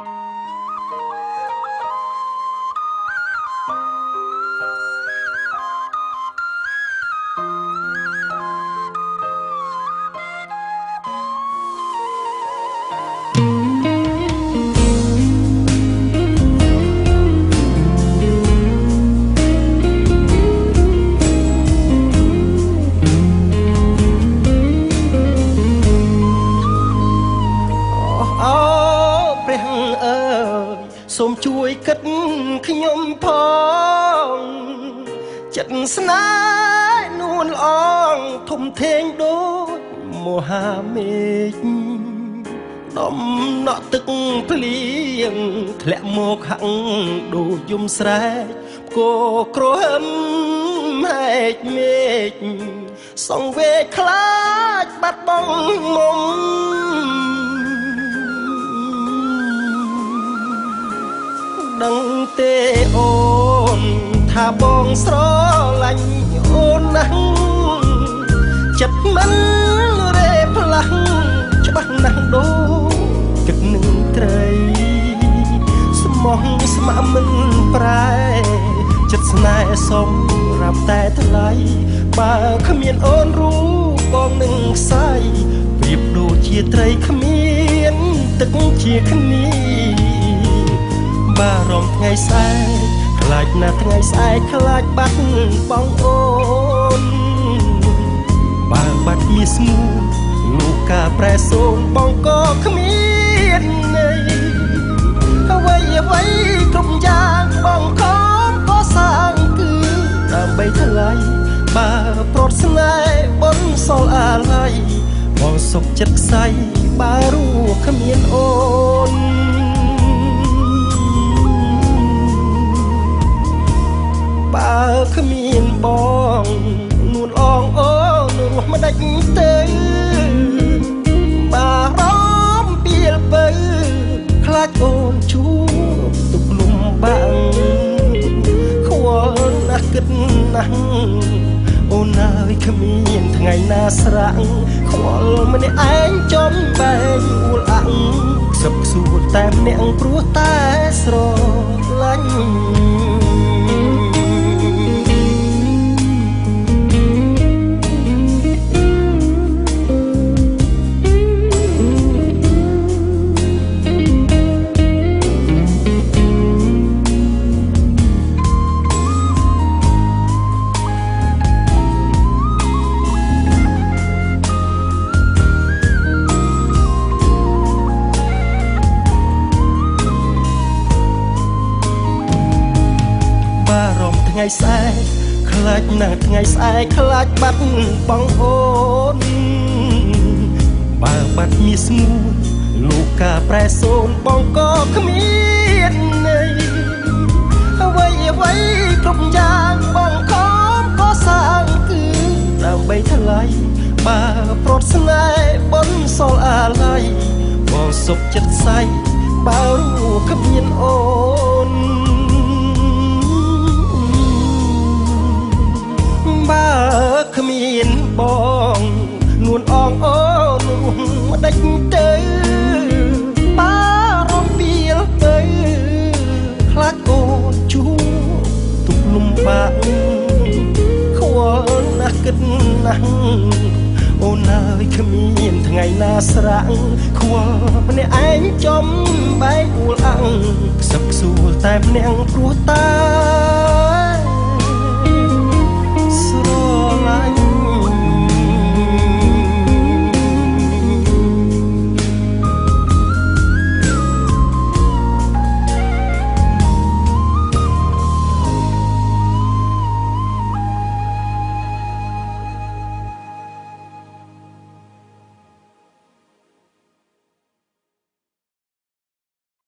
សូមជួយគិតខ្ញុំផងចិត្តស្នេហ៍នួនល្អងធំធេងដូចមហាមេឃដំណក់ទឹកភ្លៀងធ្លាក់មកហាក់ដូចយំស្រែកគោក្រហមហែកមេឃសង្វេគខ្លាចបាត់បង់មុំដឹងទេអូនថាបងស្រឡាញ់អូនណាស់ចិត្តមិនរេផ្លាស់ច្បាស់ណាស់ដូចគិតនឹងត្រីស្មោះស្ម័គ្រមិនប្រែចិត្តស្នេហ៍សម្រាប់តែថ្លៃបើគ្មានអូនរូបបងនឹងខ្សែប្រៀបដូចជាត្រីគ្មានទឹកជាគ្នាបារម្ភថ្ងៃស្អែកខ្លាចណាស់ថ្ងៃស្អែកខ្លាចបាត់បងអូនបើបាត់មាសស្ងួនលោកកាប្រែសូនបងក៏គ្មានន័យអ្វីគ្រប់យ៉ាងបងខំក៏សាងគឺដើម្បីថ្លៃបើប្រត់ស្នេហ៍បនសល់អាឡ័យបងសុខចិត្តខ្សែបើរូបគ្មានអូនបើគ្មានបងនួនអងអូនរស់មិនដាច់ទៅបារម្ភពីលបើខ្លាចអូនជួបទុកលំបាំងខ្វល់ណាស់គិតណាស់អូនហើយគ្មានថ្ងៃណាស្រាក់ខ្វល់ម្នាក់ឯងចំបែងអួលអាំងខ្សឹបខ្សួលតែម្នាក់ព្រោះតែស្រឡាញ់ថ្ងៃស្អែកខ្លាចណាស់ថ្ងៃស្អែកខ្លាចបាត់បងអូនបើបាត់មាសស្ងួនលោកកាប្រែសូនបងក៏គ្មានន័យអ្វីគ្រប់យ៉ាងបងខំក៏សាងគឺដើម្បីថ្លៃបើប្រត់ស្នេហ៍បនសល់អាឡ័យបងសុខចិត្តស្អែកបើរូបគ្មានអូនបើគ្មានបងនួនអងអូនរស់មិនដាច់ទៅបារម្ភពីលទៅខ្លាចអូនជួបទុកលំបាកខ្វល់ណាស់គិតណាស់អូនហើយគ្មានថ្ងៃណាស្រាក់ខ្វល់ម្នាក់ឯងចំបែកអួលអាំងខ្សឹបខ្សួលតែម្នាក់ព្រោះតែ